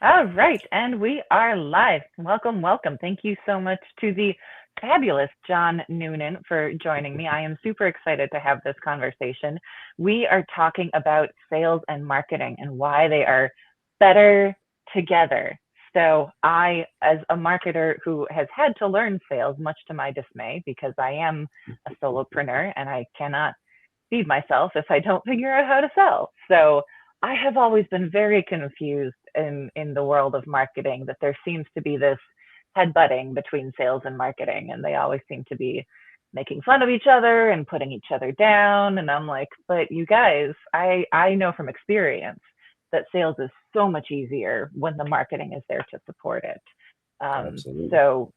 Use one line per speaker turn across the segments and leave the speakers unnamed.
All right, and we are live. Welcome, welcome. Thank you so much to the fabulous John Noonan for joining me. I am super excited to have this conversation. We are talking about sales and marketing and why they are better together. So I, as a marketer who has had to learn sales, much to my dismay, because I am a solopreneur and I cannot feed myself if I don't figure out how to sell. So I have always been very confused in the world of marketing that there seems to be this headbutting between sales and marketing, and they always seem to be making fun of each other and putting each other down. And I'm like, but you guys, I know from experience that sales is so much easier when the marketing is there to support it. Um,
Absolutely.
so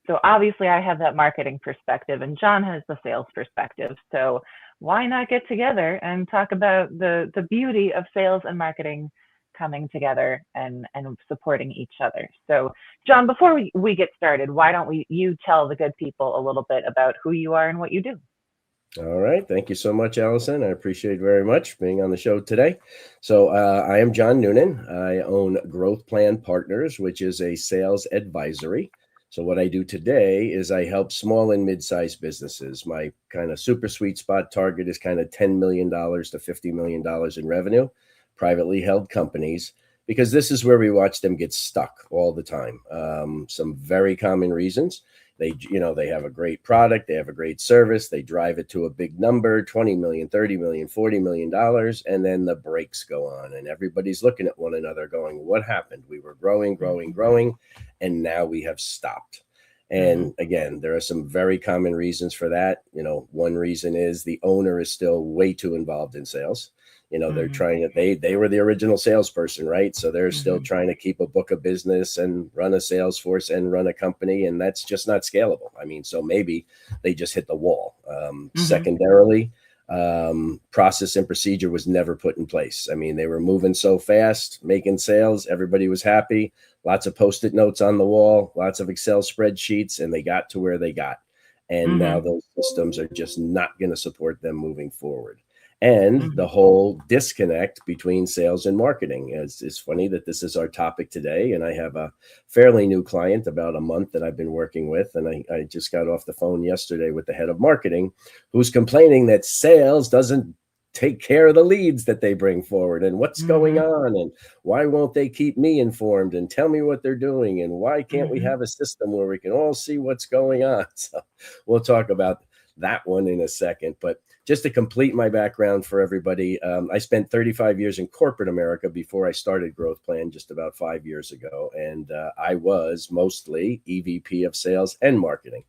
so obviously I have that marketing perspective and John has the sales perspective. So why not get together and talk about the beauty of sales and marketing coming together and supporting each other. So John, before we get started, why don't you tell the good people a little bit about who you are and what you do?
All right. Thank you so much, Allison. I appreciate very much being on the show today. So, I am John Noonan. I own Growth Plan Partners, which is a sales advisory. So, what I do today is I help small and mid-sized businesses. My kind of super sweet spot target is kind of $10 million to $50 million in revenue, privately held companies, because this is where we watch them get stuck all the time. Some very common reasons. They have a great product, they have a great service, they drive it to a big number, 20 million, 30 million, 40 million dollars, and then the brakes go on and everybody's looking at one another going, what happened? We were growing, and now we have stopped. And again, there are some very common reasons for that. One reason is the owner is still way too involved in sales. They're trying to, they were the original salesperson, right? So they're still trying to keep a book of business and run a Salesforce and run a company, and that's just not scalable. I mean, so maybe they just hit the wall. Secondarily, process and procedure was never put in place. I mean, they were moving so fast, making sales, everybody was happy, lots of Post-it notes on the wall, lots of Excel spreadsheets, and they got to where they got. And now those systems are just not going to support them moving forward. And the whole disconnect between sales and marketing. It's funny that this is our topic today. And I have a fairly new client, about a month, that I've been working with. And I just got off the phone yesterday with the head of marketing, who's complaining that sales doesn't take care of the leads that they bring forward, and what's going on, and why won't they keep me informed and tell me what they're doing, and why can't we have a system where we can all see what's going on? So we'll talk about that one in a second. But just to complete my background for everybody, I spent 35 years in corporate America before I started Growth Plan just about 5 years ago. And I was mostly EVP of Sales and Marketing.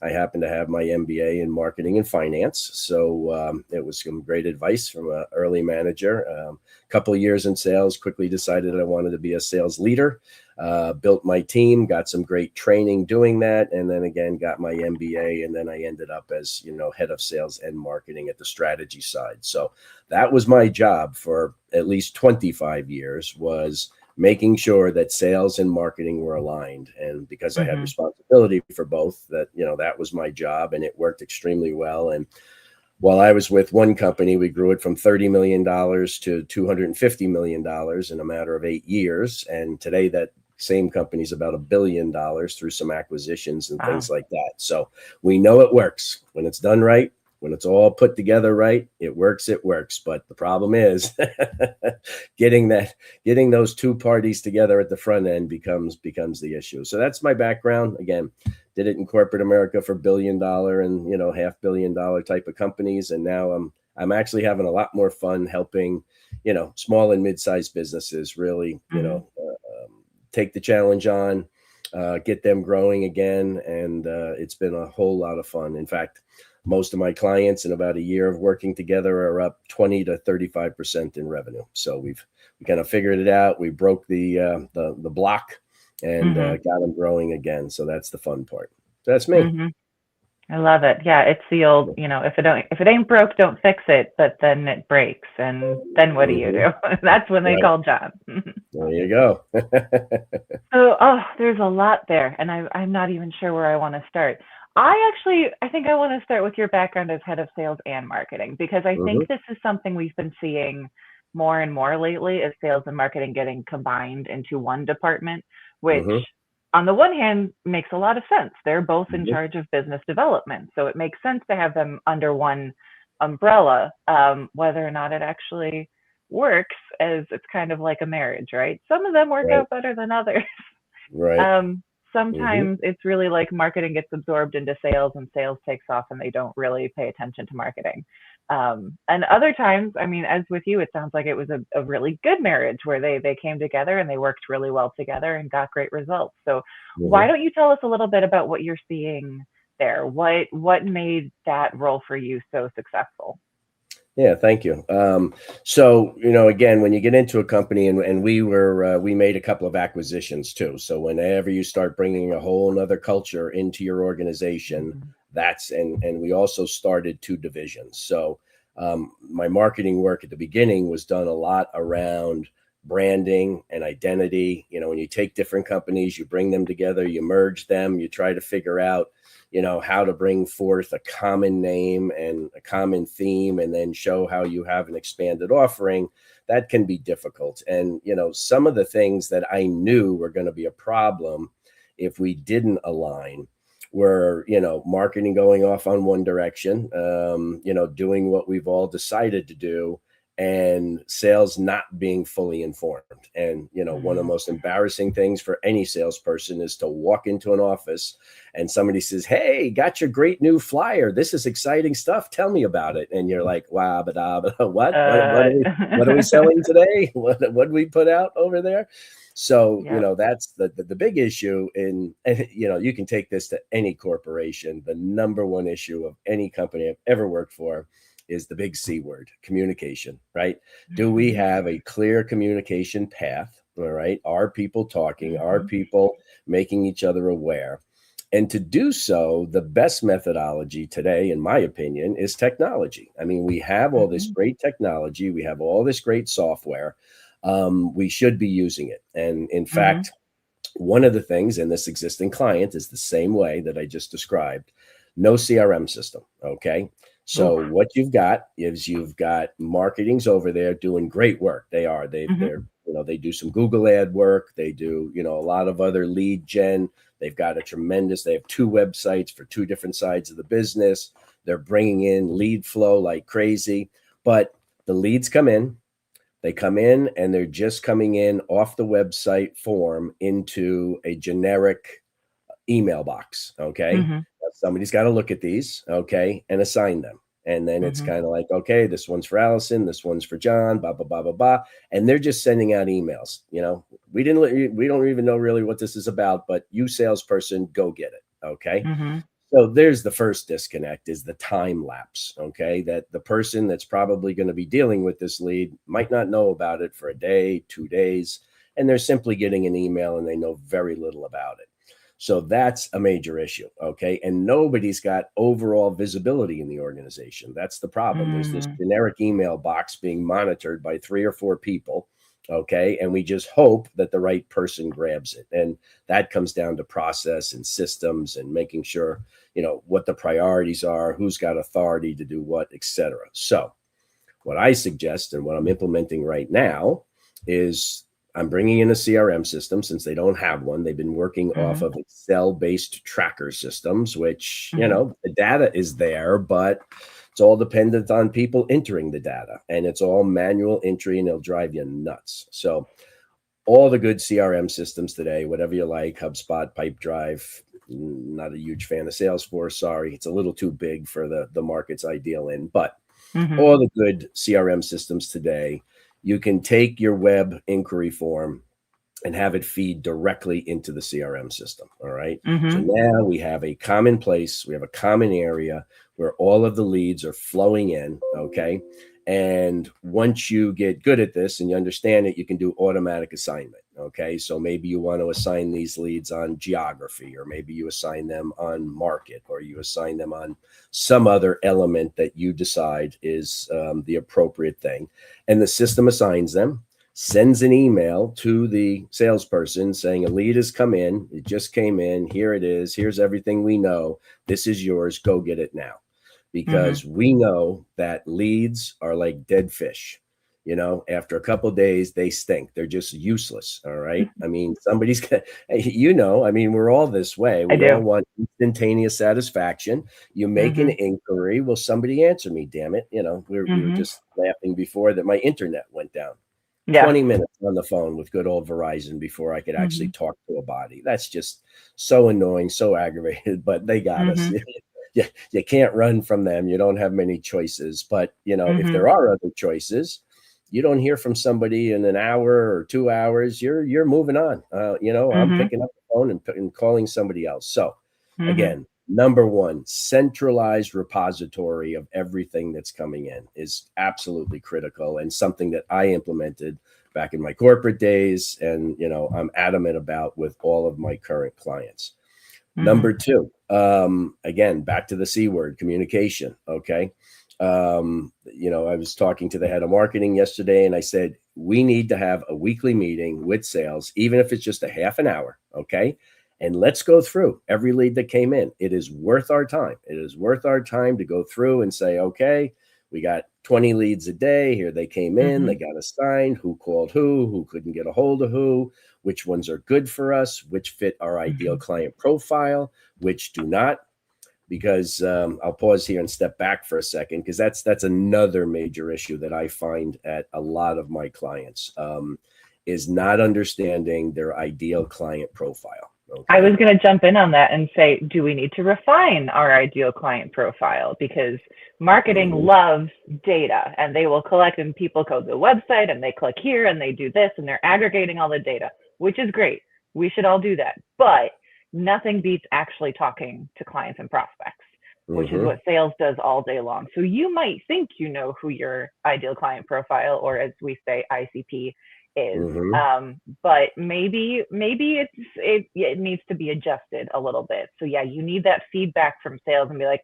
I happen to have my MBA in marketing and finance. So it was some great advice from an early manager. A couple of years in sales, quickly decided I wanted to be a sales leader. Built my team, got some great training doing that, and then again got my MBA, and then I ended up as head of sales and marketing at the strategy side. So that was my job for at least 25 years, was making sure that sales and marketing were aligned. And because I had responsibility for both, that was my job, and it worked extremely well. And while I was with one company, we grew it from $30 million to $250 million in a matter of 8 years. And today that same company is about $1 billion through some acquisitions and things like that. So we know it works when it's done right. When it's all put together right, it works. But the problem is getting those two parties together at the front end becomes the issue. So that's my background. Again, did it in corporate America for $1 billion and $500 million type of companies. And now I'm actually having a lot more fun helping small and mid-sized businesses really take the challenge on, get them growing again. And it's been a whole lot of fun. In fact, most of my clients in about a year of working together are up 20 to 35% in revenue. So we kind of figured it out. We broke the block and got them growing again. So that's the fun part. So that's me.
I love it. Yeah, it's the old, if it ain't broke, don't fix it. But then it breaks, and then what do you do? That's when they call John.
There you go.
So, there's a lot there, and I'm not even sure where I want to start. I think I want to start with your background as head of sales and marketing, because I think this is something we've been seeing more and more lately is sales and marketing getting combined into one department, which
Mm-hmm.
on the one hand makes a lot of sense. They're both in
Mm-hmm.
charge of business development. So it makes sense to have them under one umbrella. Whether or not it actually works, as it's kind of like a marriage, right? Some of them work
Right.
out better than others.
Right.
um,
Mm-hmm.
Sometimes it's really like marketing gets absorbed into sales and sales takes off and they don't really pay attention to marketing. And other times, I mean, as with you, it sounds like it was a really good marriage where they came together and they worked really well together and got great results. So why
Mm-hmm.
don't you tell us a little bit about what you're seeing there? What made that role for you so successful?
Yeah, thank you. So, again, when you get into a company, and we made a couple of acquisitions too. So whenever you start bringing a whole nother culture into your organization,
Mm-hmm.
and we also started two divisions. So my marketing work at the beginning was done a lot around branding and identity. When you take different companies, you bring them together, you merge them, you try to figure out how to bring forth a common name and a common theme, and then show how you have an expanded offering. That can be difficult. And some of the things that I knew were going to be a problem if we didn't align were marketing going off on one direction, doing what we've all decided to do, and sales not being fully informed. And one of the
Mm-hmm.
most embarrassing things for any salesperson is to walk into an office and somebody says, "Hey, got your great new flyer. This is exciting stuff. Tell me about it." And you're like, "Wow, but what
Uh,
are we selling today? What did we put out over there?" So,
yep.
that's the big issue and you can take this to any corporation. The number one issue of any company I've ever worked for is the big C word, communication, right? Do we
Mm-hmm.
have a clear communication path? All right. Are people talking? Are
Mm-hmm.
people making each other aware? And to do so, the best methodology today, in my opinion, is technology. I mean, we have all this
Mm-hmm.
great technology, we have all this great software. We should be using it. And in
Mm-hmm.
fact, one of the things in this existing client is the same way that I just described. No CRM system. Okay.
Oof.
So what you've got is you've got marketings over there doing great work.
Mm-hmm.
They do some Google ad work. They do, a lot of other lead gen. They have two websites for two different sides of the business. They're bringing in lead flow like crazy, but the leads come in, they come in and they're just coming in off the website form into a generic email box. Okay.
Mm-hmm.
Somebody's got to look at these. Okay. And assign them. And then it's
Mm-hmm.
kind of like, okay, this one's for Allison, this one's for John, blah, blah, blah, blah, blah. And they're just sending out emails. We don't even know really what this is about, but you salesperson, go get it. Okay.
Mm-hmm.
So there's the first disconnect, is the time lapse, okay? That the person that's probably going to be dealing with this lead might not know about it for a day, 2 days, and they're simply getting an email and they know very little about it. So that's a major issue, okay? And nobody's got overall visibility in the organization. That's the problem. There's this
Mm-hmm.
generic email box being monitored by 3 or 4 people, okay? And we just hope that the right person grabs it. And that comes down to process and systems and making sure what the priorities are, who's got authority to do what, etc. So what I suggest and what I'm implementing right now is I'm bringing in a CRM system since they don't have one. They've been working off of Excel-based tracker systems, which,
Mm-hmm.
the data is there, but it's all dependent on people entering the data, and it's all manual entry, and it'll drive you nuts. So all the good CRM systems today, whatever you like, HubSpot, Pipedrive. Not a huge fan of Salesforce. Sorry, it's a little too big for the markets I deal in. But
Mm-hmm.
all the good CRM systems today, you can take your web inquiry form and have it feed directly into the CRM system. All right. So
Mm-hmm.
now we have a common place, we have a common area where all of the leads are flowing in. Okay. And once you get good at this and you understand it, you can do automatic assignment. Okay. So maybe you want to assign these leads on geography, or maybe you assign them on market, or you assign them on some other element that you decide is the appropriate thing. And the system assigns them, sends an email to the salesperson saying a lead has come in. It just came in. Here it is. Here's everything we know. This is yours. Go get it now.
Mm-hmm.
Because we know that leads are like dead fish. After a couple of days, they stink. They're just useless. All right. I mean, somebody's got, I mean, we're all this way.
I
We all
do.
want instantaneous satisfaction. You make an inquiry. Will somebody answer me? Damn it. We were just laughing before that my internet went down.
Yeah.
20 minutes on the phone with good old Verizon before I could actually talk to a body. That's just so annoying, so aggravated, but they got us. You can't run from them. You don't have many choices. But, if there are other choices, you don't hear from somebody in an hour or 2 hours, you're moving on. I'm picking up the phone and calling somebody else. So again, number one, centralized repository of everything that's coming in is absolutely critical, and something that I implemented back in my corporate days. And, I'm adamant about with all of my current clients. Number two, again, back to the C word, communication. Okay. I was talking to the head of marketing yesterday, and I said, we need to have a weekly meeting with sales, even if it's just a half an hour. Okay. And let's go through every lead that came in. It is worth our time. It is worth our time to go through and say, okay, we got 20 leads a day. Here they came in, they got assigned, who called who couldn't get a hold of who, which ones are good for us, which fit our ideal client profile, which do not. Because I'll pause here and step back for a second, because that's another major issue that I find at a lot of my clients, is not understanding their ideal client profile. Okay.
I was going to jump in on that and say, do we need to refine our ideal client profile? Because marketing loves data, and they will collect, and people go to the website and they click here and they do this, and they're aggregating all the data, which is great. We should all do that. But nothing beats actually talking to clients and prospects, which is what sales does all day long. So you might think you know who your ideal client profile, or as we say, ICP, is, but maybe it needs to be adjusted a little bit. So yeah, you need that feedback from sales and be like,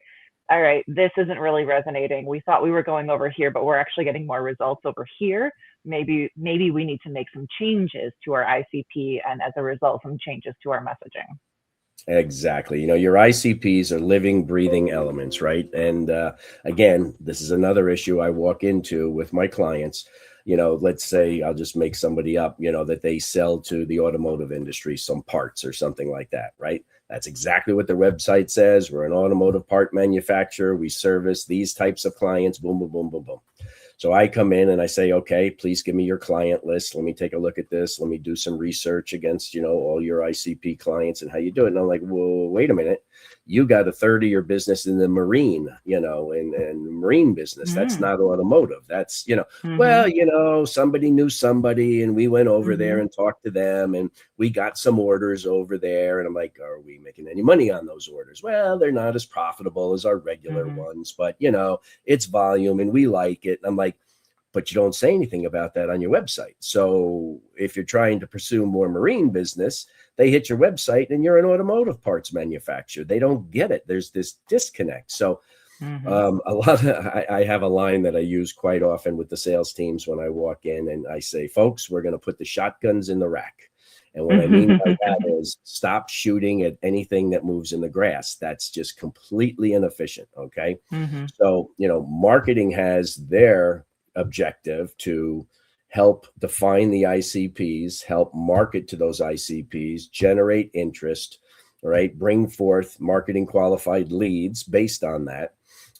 all right, this isn't really resonating. We thought we were going over here, but we're actually getting more results over here. Maybe we need to make some changes to our ICP, and as a result, some changes to our messaging.
Exactly. Your ICPs are living, breathing elements, right? And again, this is another issue I walk into with my clients. Let's say I'll just make somebody up, that they sell to the automotive industry, some parts or something like that, right? That's exactly what their website says. We're an automotive part manufacturer. We service these types of clients, boom, boom, boom, boom, boom. So I come in and I say, okay, please give me your client list. Let me take a look at this. Let me do some research against, all your ICP clients and how you do it. And I'm like, well, wait a minute. You got a third of your business in the marine, and marine business. That's not automotive. That's, well, somebody knew somebody, and we went over there and talked to them, and we got some orders over there. And I'm like, are we making any money on those orders? Well, they're not as profitable as our regular ones, but it's volume and we like it. And I'm like, but you don't say anything about that on your website. So if you're trying to pursue more marine business, they hit your website and you're an automotive parts manufacturer. They don't get it. There's this disconnect. So I have a line that I use quite often with the sales teams when I walk in, and I say, folks, we're going to put the shotguns in the rack. And what I mean by that is stop shooting at anything that moves in the grass. That's just completely inefficient. Okay. So, marketing has their objective to help define the ICPs, help market to those ICPs, generate interest, right? Bring forth marketing qualified leads based on that.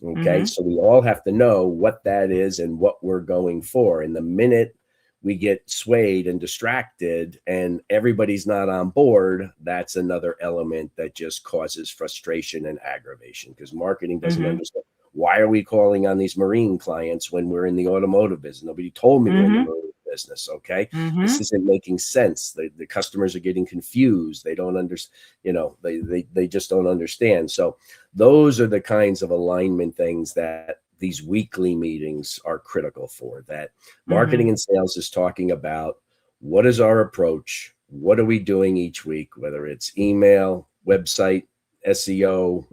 Okay. So we all have to know what that is and what we're going for. And the minute we get swayed and distracted and everybody's not on board, that's another element that just causes frustration and aggravation, because marketing doesn't understand. Why are we calling on these marine clients when we're in the automotive business? Nobody told me we're in the marine business. Okay. This isn't making sense. The customers are getting confused. They don't understand, they just don't understand. So those are the kinds of alignment things that these weekly meetings are critical for. That marketing and sales is talking about, what is our approach? What are we doing each week? Whether it's email, website, SEO,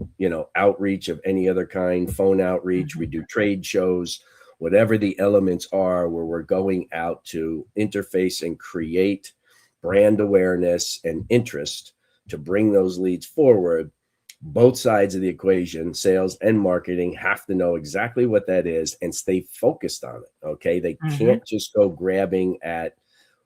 outreach of any other kind, phone outreach, we do trade shows, whatever the elements are where we're going out to interface and create brand awareness and interest to bring those leads forward. both sides of the equation, sales and marketing, have to know exactly what that is and stay focused on it. Okay. They can't just go grabbing at,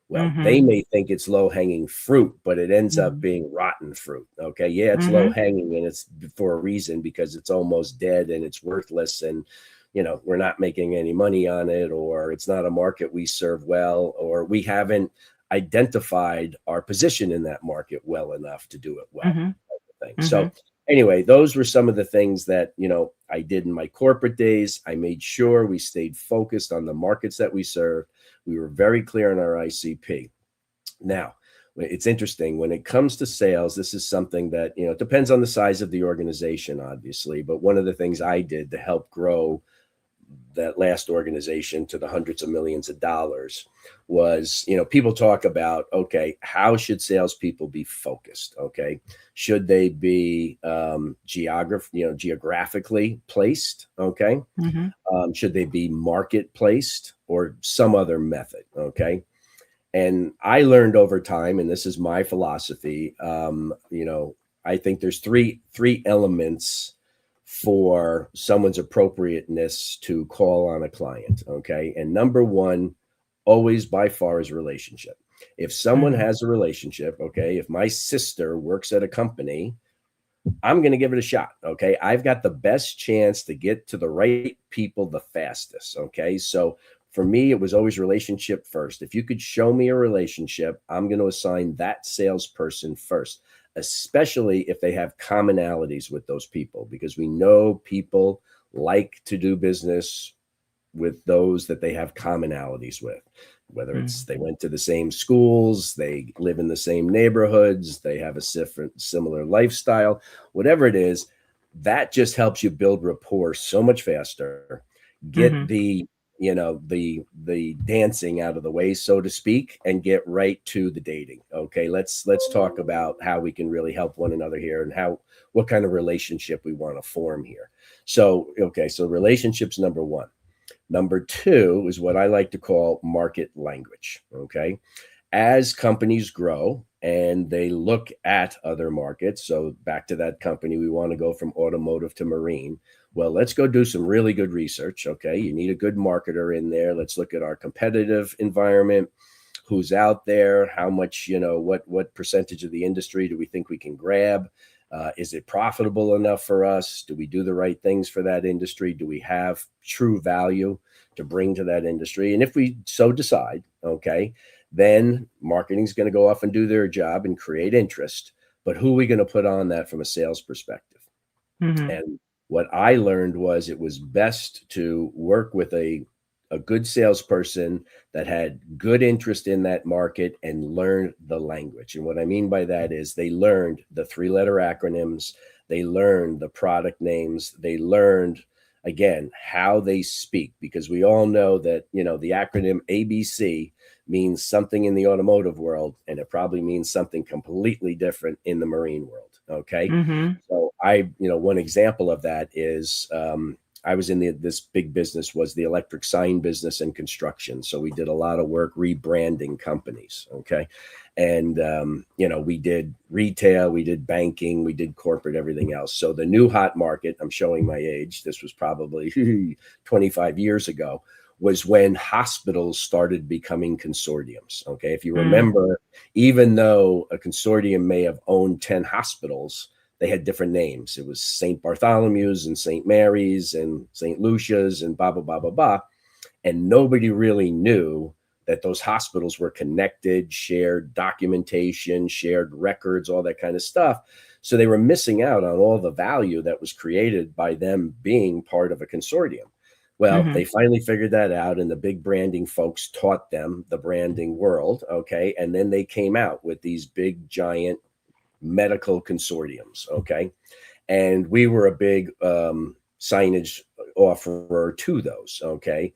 well, they may think it's low hanging fruit, but it ends up being rotten fruit. Okay. Yeah, it's low hanging and it's for a reason, because it's almost dead and it's worthless. And, we're not making any money on it, or it's not a market we serve well, or we haven't identified our position in that market well enough to do it well. So anyway, those were some of the things that, I did in my corporate days. I made sure we stayed focused on the markets that we serve. We were very clear on our ICP. Now, it's interesting when it comes to sales. This is something that, it depends on the size of the organization, obviously. But one of the things I did to help grow that last organization to the hundreds of millions of dollars was, people talk about, okay, how should salespeople be focused? Okay. Should they be geographically placed? Okay. Should they be market placed or some other method? Okay. And I learned over time, and this is my philosophy, I think there's three elements for someone's appropriateness to call on a client. Okay. And number one, always by far, is relationship. If someone has a relationship, okay, if my sister works at a company, I'm going to give it a shot. Okay. I've got the best chance to get to the right people the fastest. Okay. So for me, it was always relationship first. If you could show me a relationship, I'm going to assign that salesperson first, especially if they have commonalities with those people, because we know people like to do business with those that they have commonalities with, whether it's they went to the same schools, they live in the same neighborhoods, they have a similar lifestyle, whatever it is. That just helps you build rapport so much faster, get the dancing out of the way, so to speak, and get right to the dating. Okay, let's talk about how we can really help one another here, and what kind of relationship we want to form here. So relationships, number one. Number two is what I like to call market language. Okay, as companies grow and they look at other markets, so back to that company, we want to go from automotive to marine. Well, let's go do some really good research. Okay. You need a good marketer in there. Let's look at our competitive environment, who's out there, how much, what percentage of the industry do we think we can grab? Is it profitable enough for us? Do we do the right things for that industry? Do we have true value to bring to that industry? And if we so decide, okay, then marketing is going to go off and do their job and create interest. But who are we going to put on that from a sales perspective? And what I learned was it was best to work with a good salesperson that had good interest in that market and learn the language. And what I mean by that is they learned the 3-letter acronyms, they learned the product names, they learned, again, how they speak, because we all know that, the acronym ABC means something in the automotive world, and it probably means something completely different in the marine world. Okay. So one example of that is, I was in this big business, was the electric sign business and construction. So we did a lot of work rebranding companies. Okay. And, we did retail, we did banking, we did corporate, everything else. So the new hot market, I'm showing my age, this was probably 25 years ago, was when hospitals started becoming consortiums. Okay. If you remember, even though a consortium may have owned 10 hospitals, they had different names. It was St. Bartholomew's and St. Mary's and St. Lucia's and blah, blah, blah, blah, blah. And nobody really knew that those hospitals were connected, shared documentation, shared records, all that kind of stuff. So they were missing out on all the value that was created by them being part of a consortium. Well, they finally figured that out, and the big branding folks taught them the branding world. Okay. And then they came out with these big, giant medical consortiums. Okay. And we were a big signage offerer to those. Okay.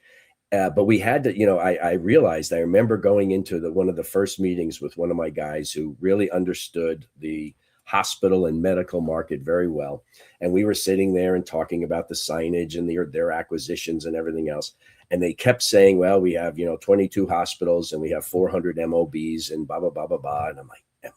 But we had to, I realized, I remember going into one of the first meetings with one of my guys who really understood the hospital and medical market very well. And we were sitting there and talking about the signage and their acquisitions and everything else. And they kept saying, well, we have, 22 hospitals and we have 400 MOBs and blah, blah, blah, blah, blah. And I'm like, MOB.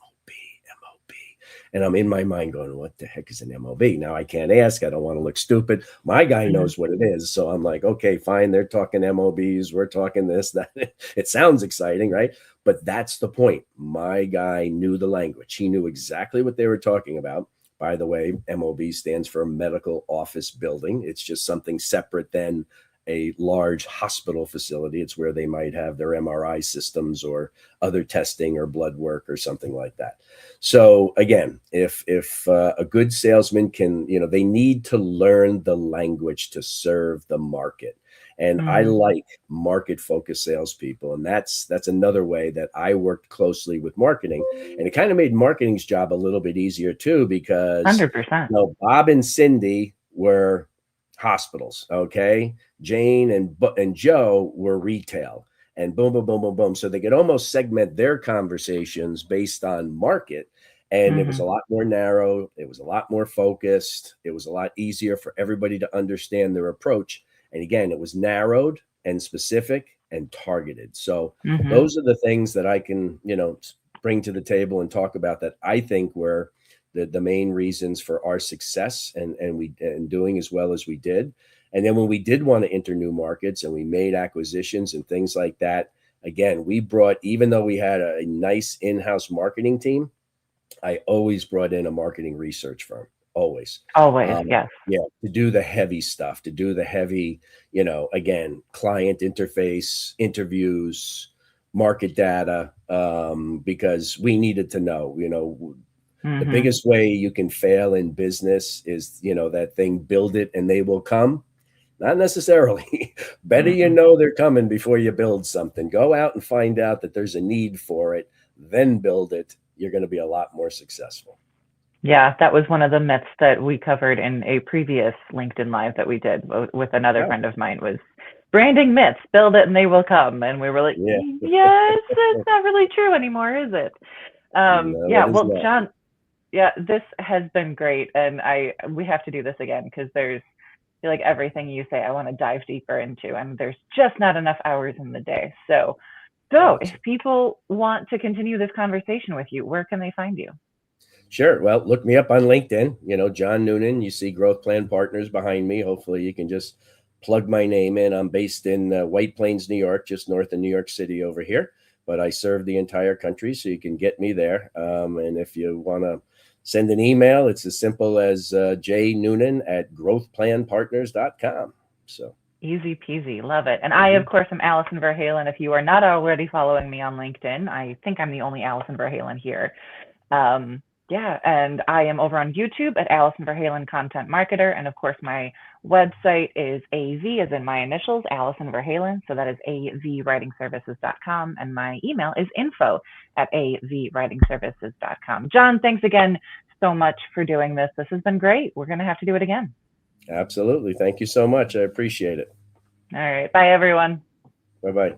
And I'm in my mind going, what the heck is an MOB? Now I can't ask. I don't want to look stupid. My guy knows what it is. So I'm like, okay, fine. They're talking MOBs. We're talking this, that. It sounds exciting, right? But that's the point. My guy knew the language. He knew exactly what they were talking about. By the way, MOB stands for medical office building. It's just something separate than a large hospital facility. It's where they might have their MRI systems or other testing or blood work or something like that. So again, if a good salesman can, they need to learn the language to serve the market. And I like market-focused salespeople. And that's another way that I worked closely with marketing. And it kind of made marketing's job a little bit easier too, because
100%.
Bob and Cindy were hospitals, okay? Jane and Joe were retail, and boom, boom, boom, boom, boom. So they could almost segment their conversations based on market. And it was a lot more narrow. It was a lot more focused. It was a lot easier for everybody to understand their approach. And again, it was narrowed and specific and targeted. So those are the things that I can, bring to the table and talk about that I think were the main reasons for our success and doing as well as we did. And then when we did want to enter new markets and we made acquisitions and things like that, again, we brought, even though we had a nice in-house marketing team, I always brought in a marketing research firm. Always.
Yes.
Yeah, to do the heavy stuff, to do the heavy, again, client interface, interviews, market data, because we needed to know, the biggest way you can fail in business is, that thing, build it and they will come. Not necessarily. Better they're coming before you build something. Go out and find out that there's a need for it, then build it. You're going to be a lot more successful.
Yeah, that was one of the myths that we covered in a previous LinkedIn Live that we did with another friend of mine, was branding myths, build it and they will come. And we were like, yes, it's not really true anymore, is it? Well, John, this has been great. And we have to do this again, because there's, I feel like everything you say, I want to dive deeper into, and there's just not enough hours in the day. So if people want to continue this conversation with you, where can they find you?
Sure. Well, look me up on LinkedIn, John Noonan. You see Growth Plan Partners behind me. Hopefully you can just plug my name in. I'm based in White Plains, New York, just north of New York City over here, but I serve the entire country, so you can get me there. And if you want to send an email, it's as simple as jnoonan@growthplanpartners.com. So
easy peasy. Love it. And I, of course, am Alison Ver Halen. If you are not already following me on LinkedIn, I think I'm the only Alison Ver Halen here. And I am over on YouTube at Alison Ver Halen Content Marketer. And of course, my website is AV, as in my initials, Alison Ver Halen. So that is avwritingservices.com. And my email is info@avwritingservices.com. John, thanks again so much for doing this. This has been great. We're going to have to do it again.
Absolutely. Thank you so much. I appreciate it.
All right. Bye, everyone.
Bye-bye.